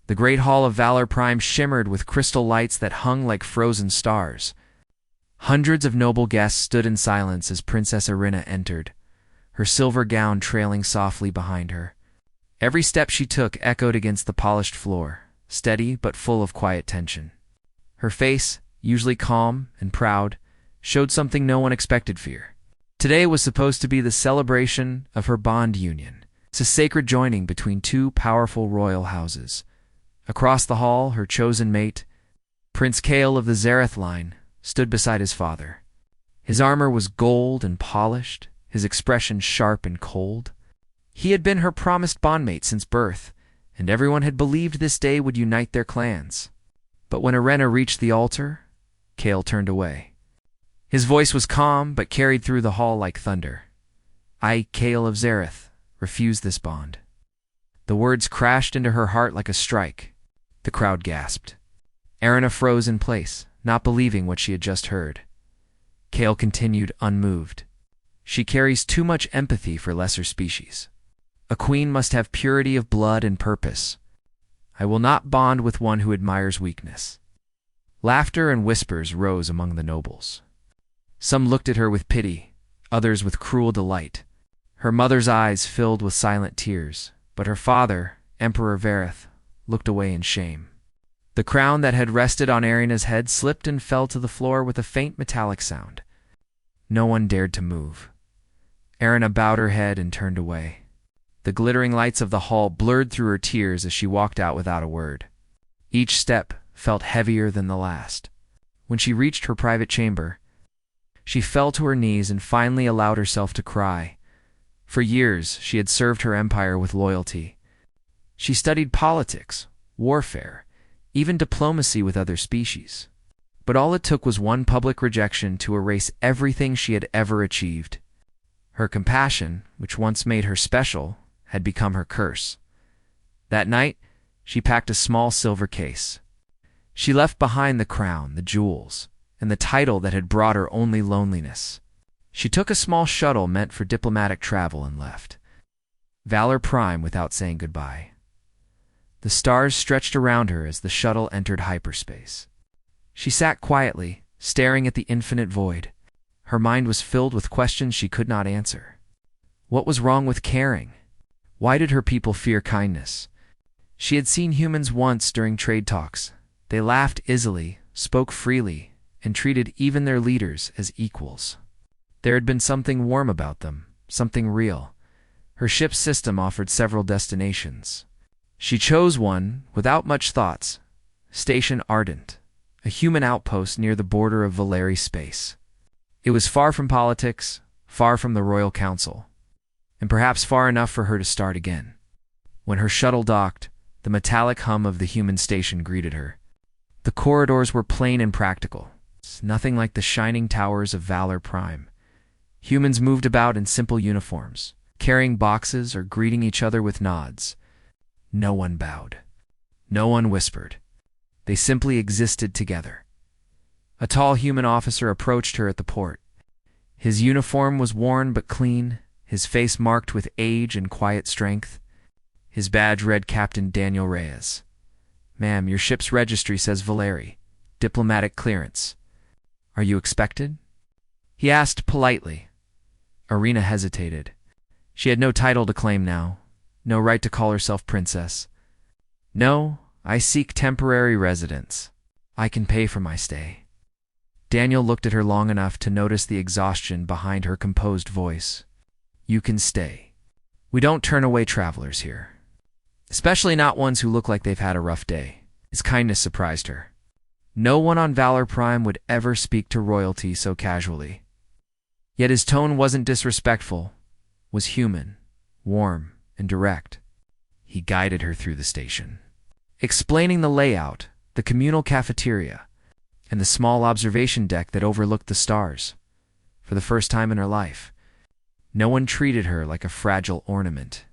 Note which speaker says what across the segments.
Speaker 1: The great hall of Valor Prime shimmered with crystal lights that hung like frozen stars. Hundreds of noble guests stood in silence as Princess Irina entered, her silver gown trailing softly behind her. Every step she took echoed against the polished floor, steady but full of quiet tension. Her face, usually calm and proud, showed something no one expected: fear. Today was supposed to be the celebration of her bond union. It's a sacred joining between two powerful royal houses. Across the hall, her chosen mate, Prince Kael of the Zareth line, stood beside his father. His armor was gold and polished, his expression sharp and cold. He had been her promised bondmate since birth, and everyone had believed this day would unite their clans. But when Irina reached the altar, Kael turned away. His voice was calm, but carried through the hall like thunder. "I, Kael of Zareth, refuse this bond." The words crashed into her heart like a strike. The crowd gasped. Irina froze in place, not believing what she had just heard. Kael continued, unmoved. "She carries too much empathy for lesser species. A queen must have purity of blood and purpose. I will not bond with one who admires weakness." Laughter and whispers rose among the nobles. Some looked at her with pity, others with cruel delight. Her mother's eyes filled with silent tears, but her father, Emperor Vareth, looked away in shame. The crown that had rested on Irina's head slipped and fell to the floor with a faint metallic sound. No one dared to move. Irina bowed her head and turned away. The glittering lights of the hall blurred through her tears as she walked out without a word. Each step felt heavier than the last. When she reached her private chamber, she fell to her knees and finally allowed herself to cry. For years, she had served her empire with loyalty. She studied politics, warfare, even diplomacy with other species. But all it took was one public rejection to erase everything she had ever achieved. Her compassion, which once made her special, had become her curse. That night, she packed a small silver case. She left behind the crown, the jewels, and the title that had brought her only loneliness. She took a small shuttle meant for diplomatic travel and left Valor Prime without saying goodbye. The stars stretched around her as the shuttle entered hyperspace. She sat quietly, staring at the infinite void. Her mind was filled with questions she could not answer. What was wrong with caring? Why did her people fear kindness? She had seen humans once during trade talks. They laughed easily, spoke freely, and treated even their leaders as equals. There had been something warm about them, something real. Her ship's system offered several destinations. She chose one without much thoughts, Station Ardent, a human outpost near the border of Valeri space. It was far from politics, far from the Royal Council, and perhaps far enough for her to start again. When her shuttle docked, the metallic hum of the human station greeted her. The corridors were plain and practical, nothing like the shining towers of Valor Prime. Humans moved about in simple uniforms, carrying boxes or greeting each other with nods. No one bowed. No one whispered. They simply existed together. A tall human officer approached her at the port. His uniform was worn but clean, his face marked with age and quiet strength. His badge read Captain Daniel Reyes. "Ma'am, your ship's registry says Valeri. Diplomatic clearance. Are you expected?" He asked politely. Irina hesitated. She had no title to claim now, no right to call herself princess. "No, I seek temporary residence. I can pay for my stay." Daniel looked at her long enough to notice the exhaustion behind her composed voice. "You can stay. We don't turn away travelers here. Especially not ones who look like they've had a rough day." His kindness surprised her. No one on Valor Prime would ever speak to royalty so casually. Yet his tone wasn't disrespectful, was human, warm, and direct. He guided her through the station, explaining the layout, the communal cafeteria, and the small observation deck that overlooked the stars. For the first time in her life, no one treated her like a fragile ornament.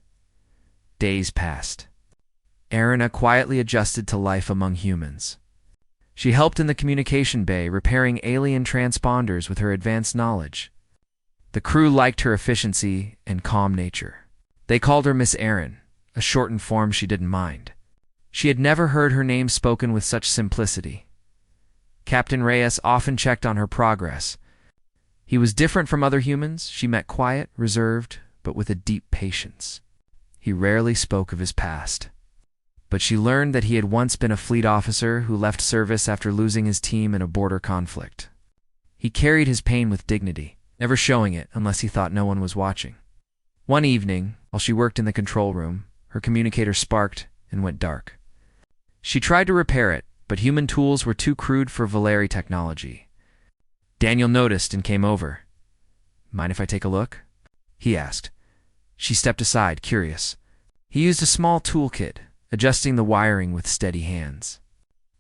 Speaker 1: Days passed. Irina quietly adjusted to life among humans. She helped in the communication bay, repairing alien transponders with her advanced knowledge. The crew liked her efficiency and calm nature. They called her Miss Erin, a shortened form she didn't mind. She had never heard her name spoken with such simplicity. Captain Reyes often checked on her progress. He was different from other humans she met, quiet, reserved, but with a deep patience. He rarely spoke of his past. But she learned that he had once been a fleet officer who left service after losing his team in a border conflict. He carried his pain with dignity, never showing it unless he thought no one was watching. One evening, while she worked in the control room, her communicator sparked and went dark. She tried to repair it, but human tools were too crude for Valeri technology. Daniel noticed and came over. "Mind if I take a look?" he asked. She stepped aside, curious. He used a small toolkit, adjusting the wiring with steady hands.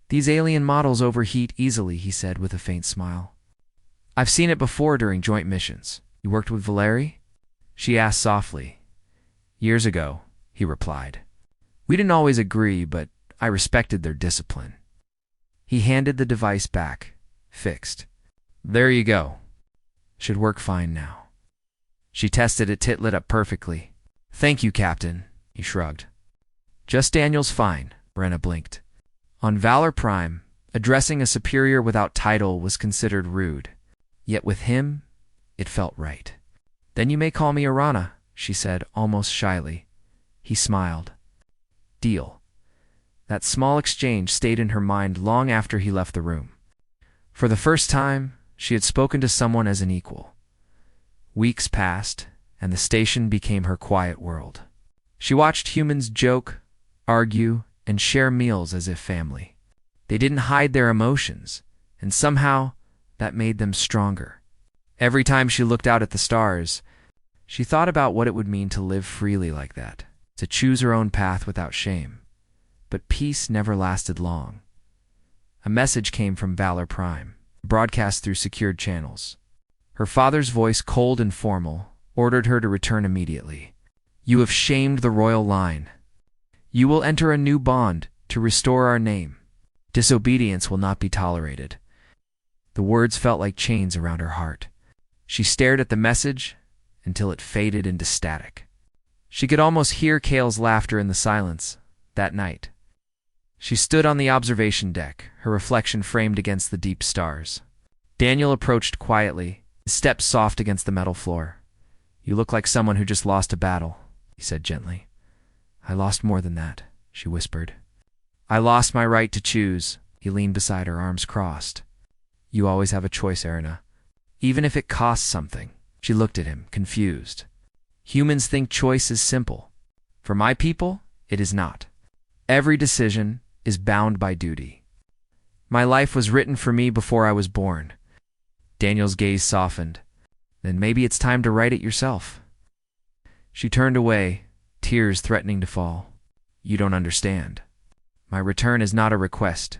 Speaker 1: "These alien models overheat easily," he said with a faint smile. "I've seen it before during joint missions. You worked with Valeri?" she asked softly. "Years ago," he replied. "We didn't always agree, but I respected their discipline." He handed the device back, fixed. "There you go. Should work fine now." She tested it. It lit up perfectly. "Thank you, Captain," he shrugged. "Just Daniel's fine," Brenna blinked. On Valor Prime, addressing a superior without title was considered rude. Yet with him, it felt right. "Then you may call me Arana," she said, almost shyly. He smiled. Deal. That small exchange stayed in her mind long after he left the room. For the first time, she had spoken to someone as an equal. Weeks passed, and the station became her quiet world. She watched humans joke, argue, and share meals as if family. They didn't hide their emotions, and somehow that made them stronger. Every time she looked out at the stars, she thought about what it would mean to live freely like that, to choose her own path without shame. But peace never lasted long. A message came from Valor Prime, broadcast through secured channels. Her father's voice, cold and formal, ordered her to return immediately. "You have shamed the royal line. You will enter a new bond to restore our name. Disobedience will not be tolerated." The words felt like chains around her heart. She stared at the message until it faded into static. She could almost hear Kale's laughter in the silence that night. She stood on the observation deck, her reflection framed against the deep stars. Daniel approached quietly, his steps soft against the metal floor. "You look like someone who just lost a battle," he said gently. "I lost more than that," she whispered. "I lost my right to choose." He leaned beside her, arms crossed. "You always have a choice, Arana. Even if it costs something." She looked at him, confused. "Humans think choice is simple. For my people, it is not. Every decision is bound by duty. My life was written for me before I was born." Daniel's gaze softened. "Then maybe it's time to write it yourself." She turned away, tears threatening to fall. "You don't understand. My return is not a request.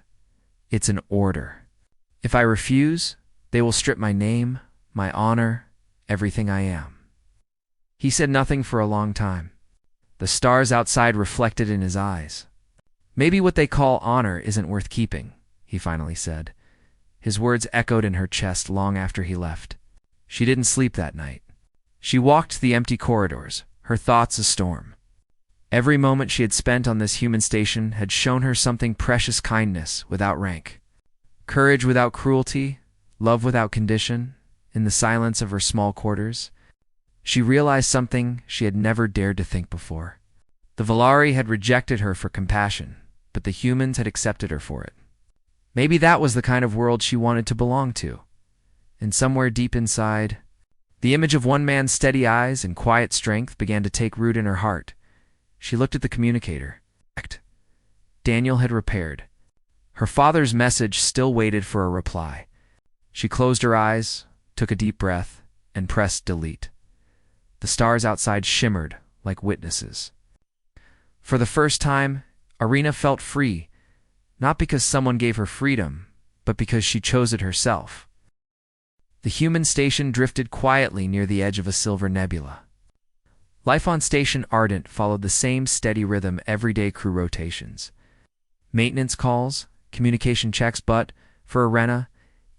Speaker 1: It's an order. If I refuse, they will strip my name, my honor, everything I am." He said nothing for a long time. The stars outside reflected in his eyes. "Maybe what they call honor isn't worth keeping," he finally said. His words echoed in her chest long after he left. She didn't sleep that night. She walked the empty corridors, her thoughts a storm. Every moment she had spent on this human station had shown her something precious: kindness without rank, courage without cruelty, love without condition. In the silence of her small quarters, she realized something she had never dared to think before. The Valeri had rejected her for compassion, but the humans had accepted her for it. Maybe that was the kind of world she wanted to belong to. And somewhere deep inside, the image of one man's steady eyes and quiet strength began to take root in her heart. She looked at the communicator. Daniel had repaired. Her father's message still waited for a reply. She closed her eyes, took a deep breath, and pressed delete. The stars outside shimmered like witnesses. For the first time, Arena felt free, not because someone gave her freedom, but because she chose it herself. The human station drifted quietly near the edge of a silver nebula. Life on Station Ardent followed the same steady rhythm: everyday crew rotations, maintenance calls, communication checks, but, for Arena,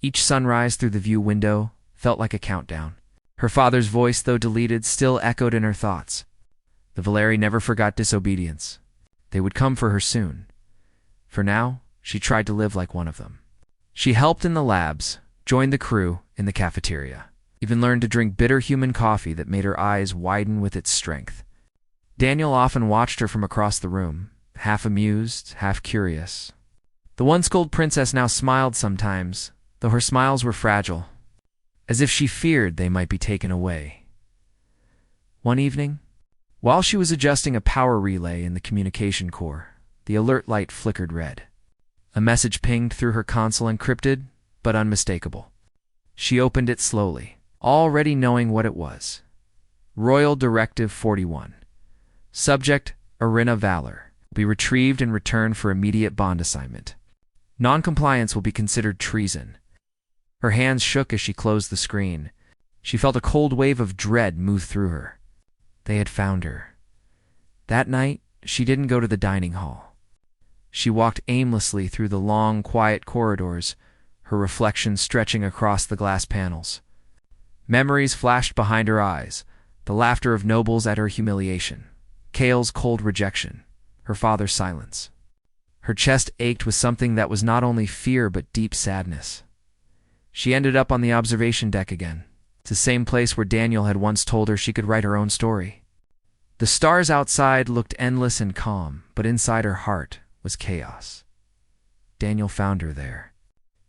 Speaker 1: each sunrise through the view window felt like a countdown. Her father's voice, though deleted, still echoed in her thoughts. The Valeri never forgot disobedience. They would come for her soon. For now, she tried to live like one of them. She helped in the labs, joined the crew in the cafeteria, even learned to drink bitter human coffee that made her eyes widen with its strength. Daniel often watched her from across the room, half amused, half curious. The once gold princess now smiled sometimes, though her smiles were fragile, as if she feared they might be taken away. One evening, while she was adjusting a power relay in the communication core, the alert light flickered red. A message pinged through her console, encrypted, but unmistakable. She opened it slowly, already knowing what it was. Royal Directive 41. Subject, Irina Valor. Be retrieved and returned for immediate bond assignment. Non-compliance will be considered treason. Her hands shook as she closed the screen. She felt a cold wave of dread move through her. They had found her. That night, she didn't go to the dining hall. She walked aimlessly through the long, quiet corridors, her reflection stretching across the glass panels. Memories flashed behind her eyes, the laughter of nobles at her humiliation, Kale's cold rejection, her father's silence. Her chest ached with something that was not only fear but deep sadness. She ended up on the observation deck again, the same place where Daniel had once told her she could write her own story. The stars outside looked endless and calm, but inside her heart was chaos. Daniel found her there.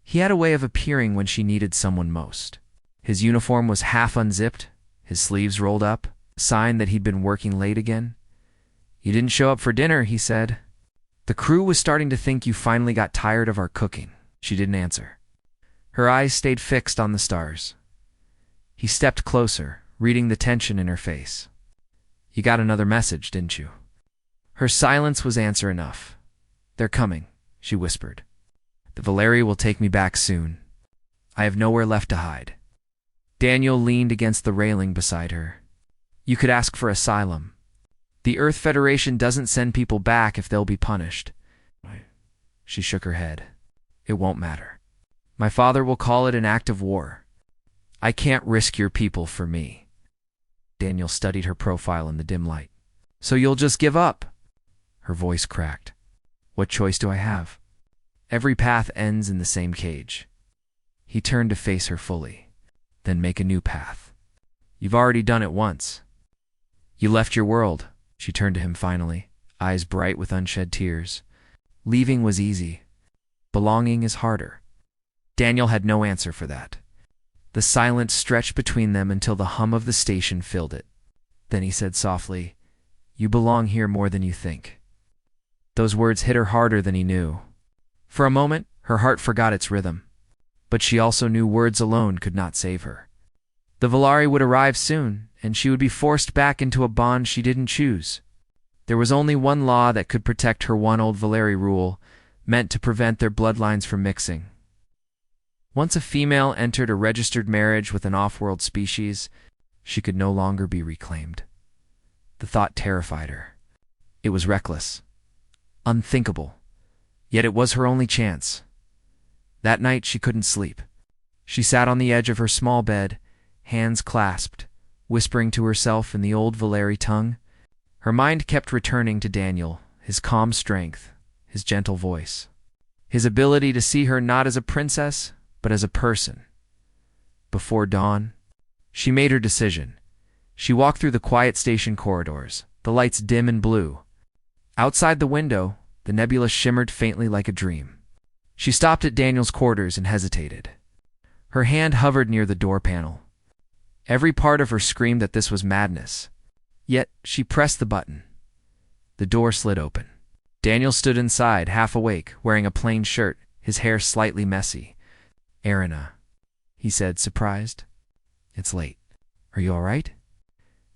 Speaker 1: He had a way of appearing when she needed someone most. His uniform was half unzipped, his sleeves rolled up, a sign that he'd been working late again. "You didn't show up for dinner," he said. "The crew was starting to think you finally got tired of our cooking." She didn't answer. Her eyes stayed fixed on the stars. He stepped closer, reading the tension in her face. "You got another message, didn't you?" Her silence was answer enough. "They're coming," she whispered. "The Valeri will take me back soon. I have nowhere left to hide." Daniel leaned against the railing beside her. "You could ask for asylum. The Earth Federation doesn't send people back if they'll be punished." She shook her head. "It won't matter. My father will call it an act of war. I can't risk your people for me." Daniel studied her profile in the dim light. "So you'll just give up?" Her voice cracked. "What choice do I have? Every path ends in the same cage." He turned to face her fully. "Then make a new path. You've already done it once. You left your world." She turned to him finally, eyes bright with unshed tears. "Leaving was easy. Belonging is harder." Daniel had no answer for that. The silence stretched between them until the hum of the station filled it. Then he said softly, "You belong here more than you think." Those words hit her harder than he knew. For a moment, her heart forgot its rhythm. But she also knew words alone could not save her. The Valeri would arrive soon, and she would be forced back into a bond she didn't choose. There was only one law that could protect her, one old Valeri rule, meant to prevent their bloodlines from mixing. Once a female entered a registered marriage with an off-world species, she could no longer be reclaimed. The thought terrified her. It was reckless, unthinkable, yet it was her only chance. That night she couldn't sleep. She sat on the edge of her small bed, hands clasped, whispering to herself in the old Valeri tongue. Her mind kept returning to Daniel, his calm strength, his gentle voice, his ability to see her not as a princess, but as a person. Before dawn, she made her decision. She walked through the quiet station corridors, the lights dim and blue. Outside the window, the nebula shimmered faintly like a dream. She stopped at Daniel's quarters and hesitated. Her hand hovered near the door panel. Every part of her screamed that this was madness. Yet she pressed the button. The door slid open. Daniel stood inside, half awake, wearing a plain shirt, his hair slightly messy. "Irina," he said, surprised. "It's late. Are you all right?"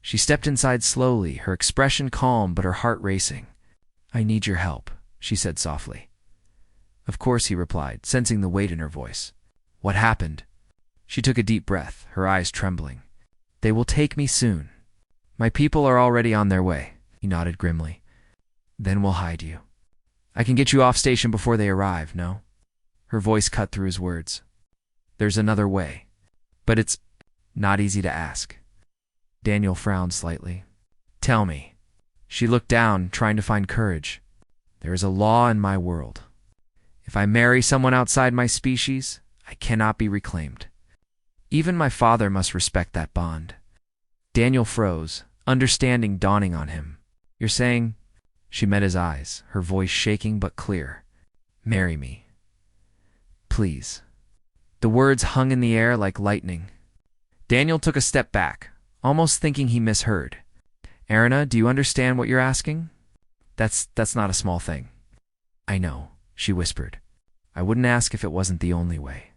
Speaker 1: She stepped inside slowly, her expression calm but her heart racing. "I need your help," she said softly. "Of course," he replied, sensing the weight in her voice. "What happened?" She took a deep breath, her eyes trembling. "They will take me soon. My people are already on their way," he nodded grimly. "Then we'll hide you. I can get you off station before they arrive, no?" Her voice cut through his words. "There's another way, but it's not easy to ask." Daniel frowned slightly. "Tell me." She looked down, trying to find courage. "There is a law in my world. If I marry someone outside my species, I cannot be reclaimed. Even my father must respect that bond." Daniel froze, understanding dawning on him. "You're saying—" She met his eyes, her voice shaking but clear. "Marry me. Please." The words hung in the air like lightning. Daniel took a step back, almost thinking he misheard. "Erina, do you understand what you're asking? That's not a small thing." "I know," she whispered. "I wouldn't ask if it wasn't the only way."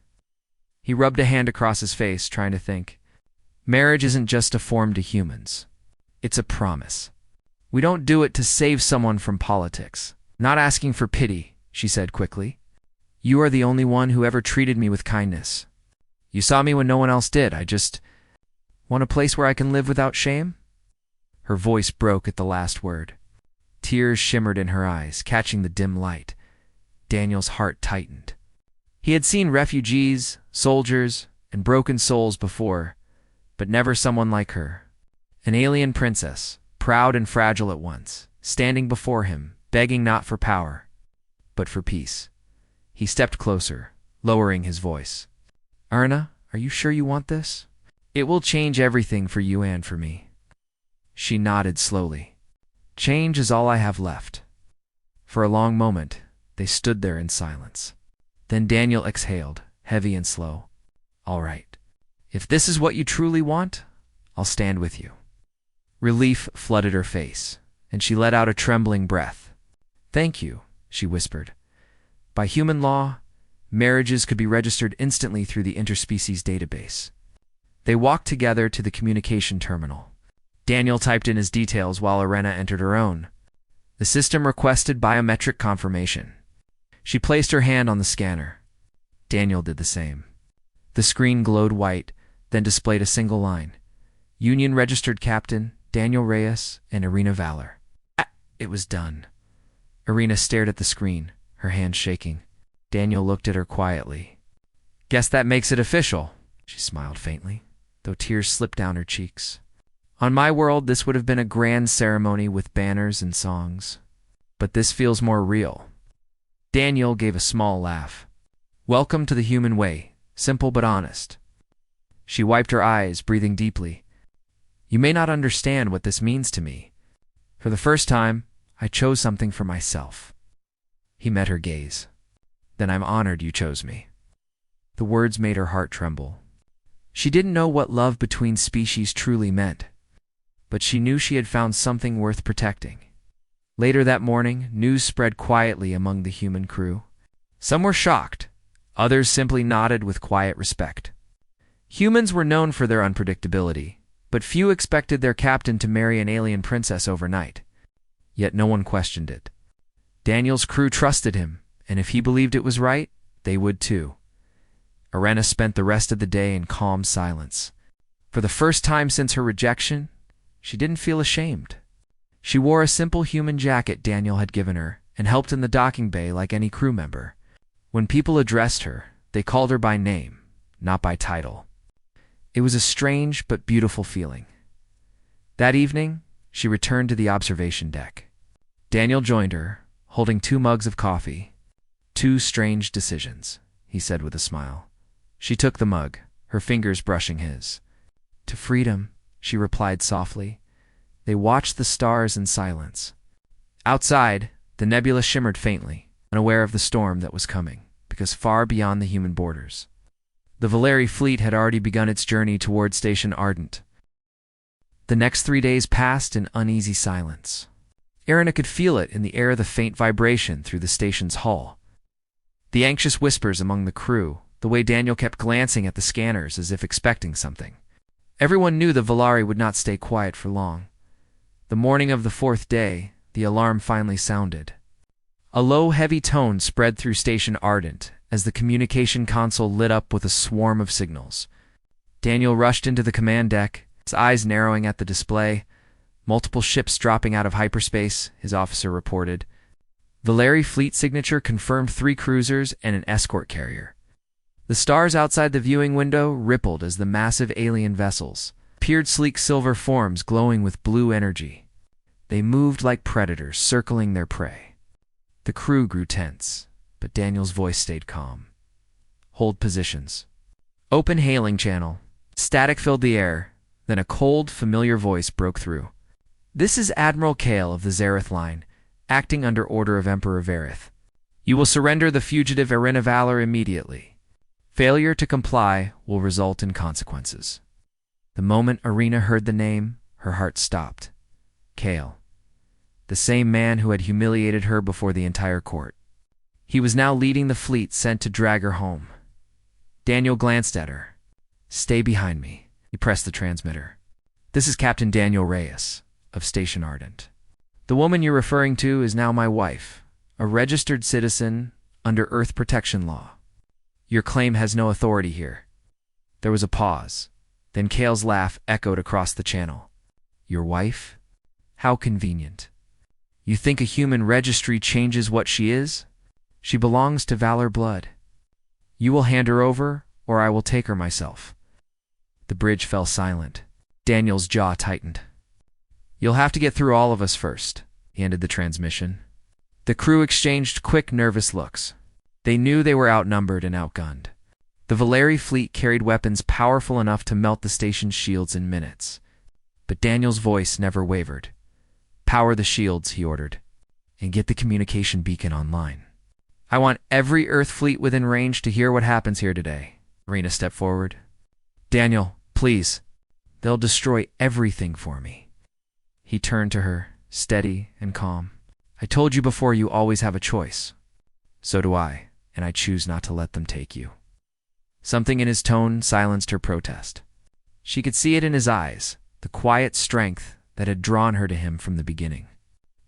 Speaker 1: He rubbed a hand across his face, trying to think. "Marriage isn't just a form to humans. It's a promise. We don't do it to save someone from politics. Not asking for pity," she said quickly. "You are the only one who ever treated me with kindness. You saw me when no one else did. I just want a place where I can live without shame." Her voice broke at the last word. Tears shimmered in her eyes, catching the dim light. Daniel's heart tightened. He had seen refugees, soldiers, and broken souls before, but never someone like her. An alien princess, proud and fragile at once, standing before him, begging not for power, but for peace. He stepped closer, lowering his voice. "Erina, are you sure you want this? It will change everything for you and for me." She nodded slowly. "Change is all I have left." For a long moment, they stood there in silence. Then Daniel exhaled, heavy and slow. "All right. If this is what you truly want, I'll stand with you." Relief flooded her face, and she let out a trembling breath. "Thank you," she whispered. By human law, marriages could be registered instantly through the interspecies database. They walked together to the communication terminal. Daniel typed in his details while Erina entered her own. The system requested biometric confirmation. She placed her hand on the scanner. Daniel did the same. The screen glowed white, then displayed a single line. Union Registered Captain, Daniel Reyes, and Erina Valor. It was done. Erina stared at the screen, her hands shaking. Daniel looked at her quietly. "Guess that makes it official," she smiled faintly, though tears slipped down her cheeks. "On my world, this would have been a grand ceremony with banners and songs. But this feels more real." Daniel gave a small laugh. "Welcome to the human way, simple but honest." She wiped her eyes, breathing deeply. "You may not understand what this means to me. For the first time, I chose something for myself." He met her gaze. "Then I'm honored you chose me." The words made her heart tremble. She didn't know what love between species truly meant, but she knew she had found something worth protecting. Later that morning, news spread quietly among the human crew. Some were shocked, others simply nodded with quiet respect. Humans were known for their unpredictability, but few expected their captain to marry an alien princess overnight. Yet no one questioned it. Daniel's crew trusted him, and if he believed it was right, they would too. Erina spent the rest of the day in calm silence. For the first time since her rejection, she didn't feel ashamed. She wore a simple human jacket Daniel had given her and helped in the docking bay like any crew member. When people addressed her, they called her by name, not by title. It was a strange but beautiful feeling. That evening, she returned to the observation deck. Daniel joined her, holding 2 mugs of coffee. "Two strange decisions," he said with a smile. She took the mug, her fingers brushing his. "To freedom," she replied softly. They watched the stars in silence. Outside, the nebula shimmered faintly, unaware of the storm that was coming, because far beyond the human borders. The Valeri fleet had already begun its journey toward Station Ardent. The next 3 days passed in uneasy silence. Erina could feel it in the air, the faint vibration through the station's hull. The anxious whispers among the crew, the way Daniel kept glancing at the scanners as if expecting something. Everyone knew the Valeri would not stay quiet for long. The morning of the 4th day, the alarm finally sounded. A low, heavy tone spread through Station Ardent as the communication console lit up with a swarm of signals. Daniel rushed into the command deck, his eyes narrowing at the display. "Multiple ships dropping out of hyperspace," his officer reported. Valeri fleet signature confirmed 3 cruisers and an escort carrier. The stars outside the viewing window rippled as the massive alien vessels appeared, sleek silver forms glowing with blue energy. They moved like predators circling their prey. The crew grew tense, but Daniel's voice stayed calm. Hold positions. Open hailing channel. Static filled the air, then a cold, familiar voice broke through. This is Admiral Kale of the Zareth line, acting under order of Emperor Vareth. You will surrender the fugitive Irina Valor immediately. Failure to comply will result in consequences. The moment Irina heard the name, her heart stopped. Kale. The same man who had humiliated her before the entire court. He was now leading the fleet sent to drag her home. Daniel glanced at her. Stay behind me. He pressed the transmitter. This is Captain Daniel Reyes of Station Ardent. The woman you're referring to is now my wife, a registered citizen under Earth Protection Law. Your claim has no authority here. There was a pause. Then Kale's laugh echoed across the channel. Your wife? How convenient. You think a human registry changes what she is? She belongs to Valor Blood. You will hand her over, or I will take her myself. The bridge fell silent. Daniel's jaw tightened. You'll have to get through all of us first, he ended the transmission. The crew exchanged quick, nervous looks. They knew they were outnumbered and outgunned. The Valeri fleet carried weapons powerful enough to melt the station's shields in minutes. But Daniel's voice never wavered. Power the shields, he ordered, and get the communication beacon online. I want every Earth fleet within range to hear what happens here today. Irina stepped forward. Daniel, please. They'll destroy everything for me. He turned to her, steady and calm. I told you before, you always have a choice. So do I, and I choose not to let them take you. Something in his tone silenced her protest. She could see it in his eyes, the quiet strength that had drawn her to him from the beginning.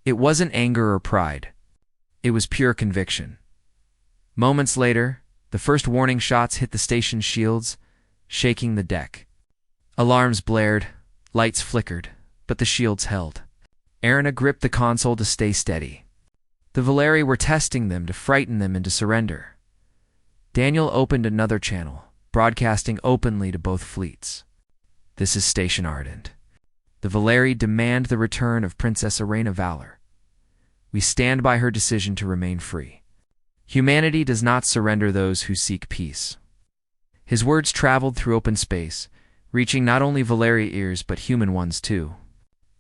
Speaker 1: It wasn't anger or pride. It was pure conviction. Moments later, the first warning shots hit the station's shields, shaking the deck. Alarms blared, lights flickered, but the shields held. Irina gripped the console to stay steady. The Valeri were testing them to frighten them into surrender. Daniel opened another channel, broadcasting openly to both fleets. This is Station Ardent. The Valeri demand the return of Princess Irina Valor. We stand by her decision to remain free. Humanity does not surrender those who seek peace. His words traveled through open space, reaching not only Valeri ears but human ones too.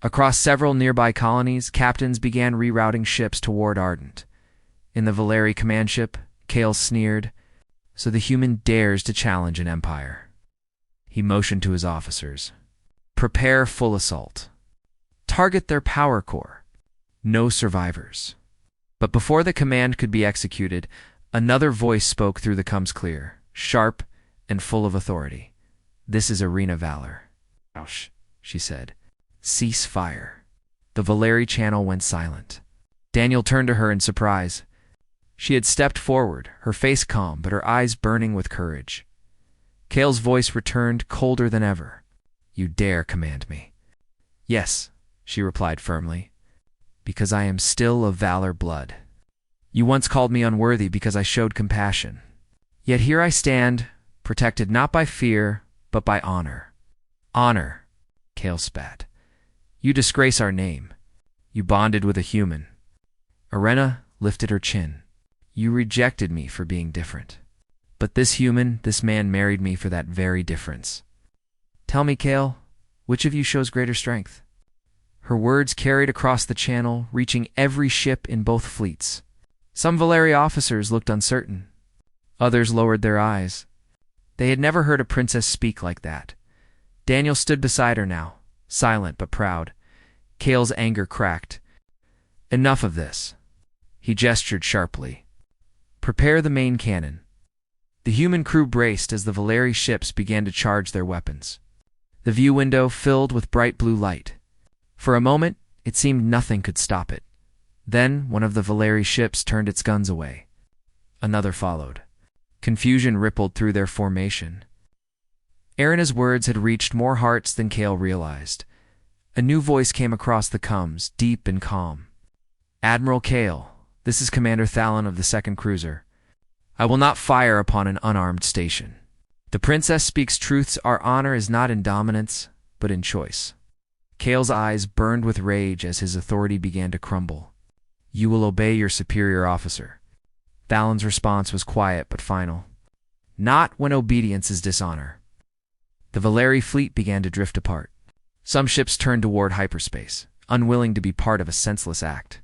Speaker 1: Across several nearby colonies, captains began rerouting ships toward Ardent. In the Valeri command ship, Kale sneered, "So the human dares to challenge an empire." He motioned to his officers. Prepare full assault. Target their power core. No survivors. But before the command could be executed, another voice spoke through the comms clear, sharp and full of authority. This is Irina Valor. Ouch, she said. Cease fire. The Valeri channel went silent. Daniel turned to her in surprise. She had stepped forward, her face calm, but her eyes burning with courage. Kale's voice returned, colder than ever. You dare command me. Yes, she replied firmly, because I am still of Valor Blood. You once called me unworthy because I showed compassion. Yet here I stand, protected not by fear, but by honor. Honor, Kale spat. You disgrace our name. You bonded with a human. Irina lifted her chin. You rejected me for being different. But this human, this man married me for that very difference. Tell me, Kale, which of you shows greater strength? Her words carried across the channel, reaching every ship in both fleets. Some Valeri officers looked uncertain. Others lowered their eyes. They had never heard a princess speak like that. Daniel stood beside her now, silent but proud. Kale's anger cracked. Enough of this. He gestured sharply. Prepare the main cannon. The human crew braced as the Valeri ships began to charge their weapons. The view window filled with bright blue light. For a moment, it seemed nothing could stop it. Then one of the Valeri ships turned its guns away. Another followed. Confusion rippled through their formation. Irina's words had reached more hearts than Kale realized. A new voice came across the comms, deep and calm. Admiral Kale, this is Commander Thalon of the second cruiser. I will not fire upon an unarmed station. The princess speaks truths. Our honor is not in dominance, but in choice. Kale's eyes burned with rage as his authority began to crumble. You will obey your superior officer. Valen's response was quiet but final. Not when obedience is dishonor. The Valeri fleet began to drift apart. Some ships turned toward hyperspace, unwilling to be part of a senseless act.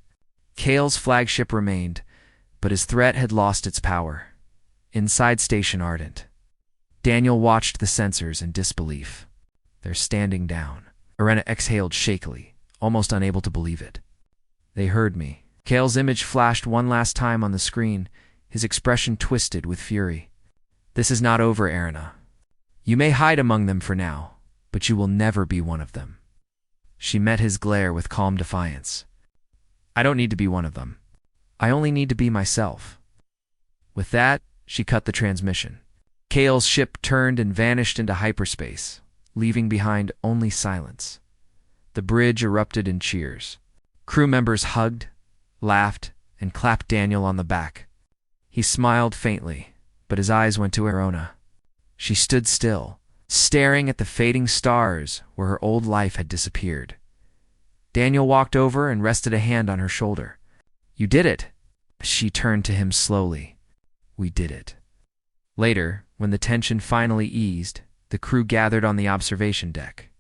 Speaker 1: Kale's flagship remained, but his threat had lost its power. Inside Station Ardent, Daniel watched the sensors in disbelief. They're standing down. Arena exhaled shakily, almost unable to believe it. They heard me. Kale's image flashed one last time on the screen, his expression twisted with fury. This is not over, Arena. You may hide among them for now, but you will never be one of them. She met his glare with calm defiance. I don't need to be one of them. I only need to be myself. With that, she cut the transmission. Kale's ship turned and vanished into hyperspace, leaving behind only silence. The bridge erupted in cheers. Crew members hugged, laughed, and clapped Daniel on the back. He smiled faintly, but his eyes went to Arona. She stood still, staring at the fading stars where her old life had disappeared. Daniel walked over and rested a hand on her shoulder. You did it. She turned to him slowly. We did it. Later, when the tension finally eased, the crew gathered on the observation deck.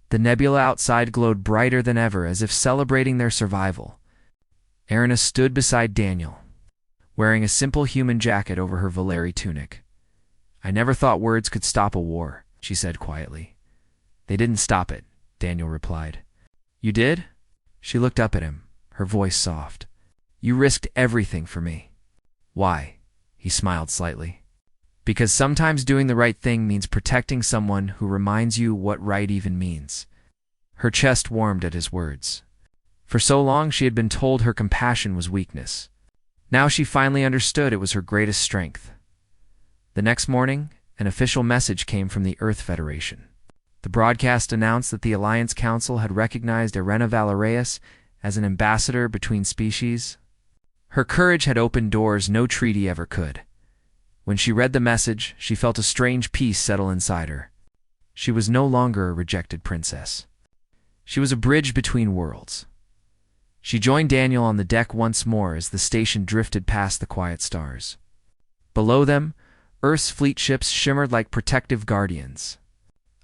Speaker 1: The nebula outside glowed brighter than ever, as if celebrating their survival. Arena stood beside Daniel, wearing a simple human jacket over her Valeri tunic. I never thought words could stop a war, she said quietly. They didn't stop it, Daniel replied. You did? She looked up at him, her voice soft. You risked everything for me. Why? He smiled slightly. Because sometimes doing the right thing means protecting someone who reminds you what right even means. Her chest warmed at his words. For so long she had been told her compassion was weakness. Now she finally understood it was her greatest strength. The next morning, an official message came from the Earth Federation. The broadcast announced that the Alliance Council had recognized Irena Valerius as an ambassador between species. Her courage had opened doors no treaty ever could. When she read the message, she felt a strange peace settle inside her. She was no longer a rejected princess. She was a bridge between worlds. She joined Daniel on the deck once more as the station drifted past the quiet stars. Below them, Earth's fleet ships shimmered like protective guardians.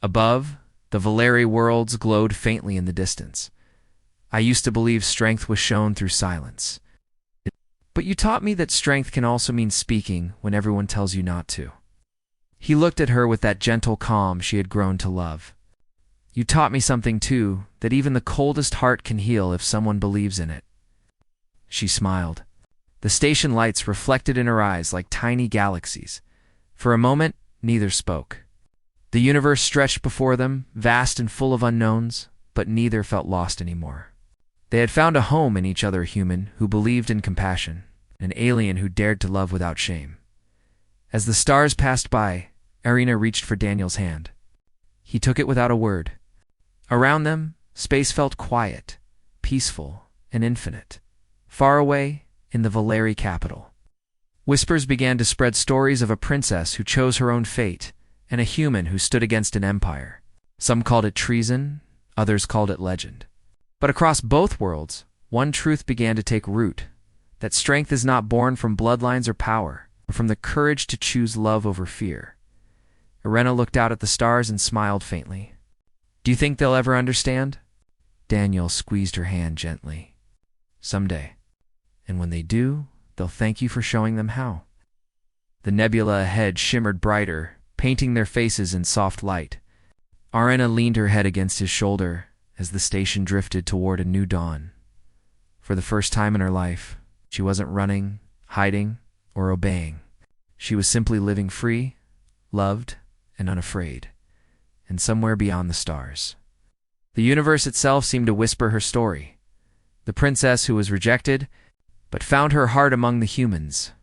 Speaker 1: Above, the Valeri worlds glowed faintly in the distance. I used to believe strength was shown through silence. But you taught me that strength can also mean speaking when everyone tells you not to. He looked at her with that gentle calm she had grown to love. You taught me something too, that even the coldest heart can heal if someone believes in it. She smiled. The station lights reflected in her eyes like tiny galaxies. For a moment, neither spoke. The universe stretched before them, vast and full of unknowns, but neither felt lost anymore. They had found a home in each other, a human who believed in compassion, an alien who dared to love without shame. As the stars passed by, Arena reached for Daniel's hand. He took it without a word. Around them, space felt quiet, peaceful, and infinite. Far away, in the Valeri capital, whispers began to spread stories of a princess who chose her own fate, and a human who stood against an empire. Some called it treason, others called it legend. But across both worlds, one truth began to take root, that strength is not born from bloodlines or power, but from the courage to choose love over fear. Irena looked out at the stars and smiled faintly. Do you think they'll ever understand? Daniel squeezed her hand gently. Someday. And when they do, they'll thank you for showing them how. The nebula ahead shimmered brighter, painting their faces in soft light. Arena leaned her head against his shoulder as the station drifted toward a new dawn. For the first time in her life, she wasn't running, hiding, or obeying. She was simply living free, loved, and unafraid, and somewhere beyond the stars. The universe itself seemed to whisper her story. The princess who was rejected, but found her heart among the humans,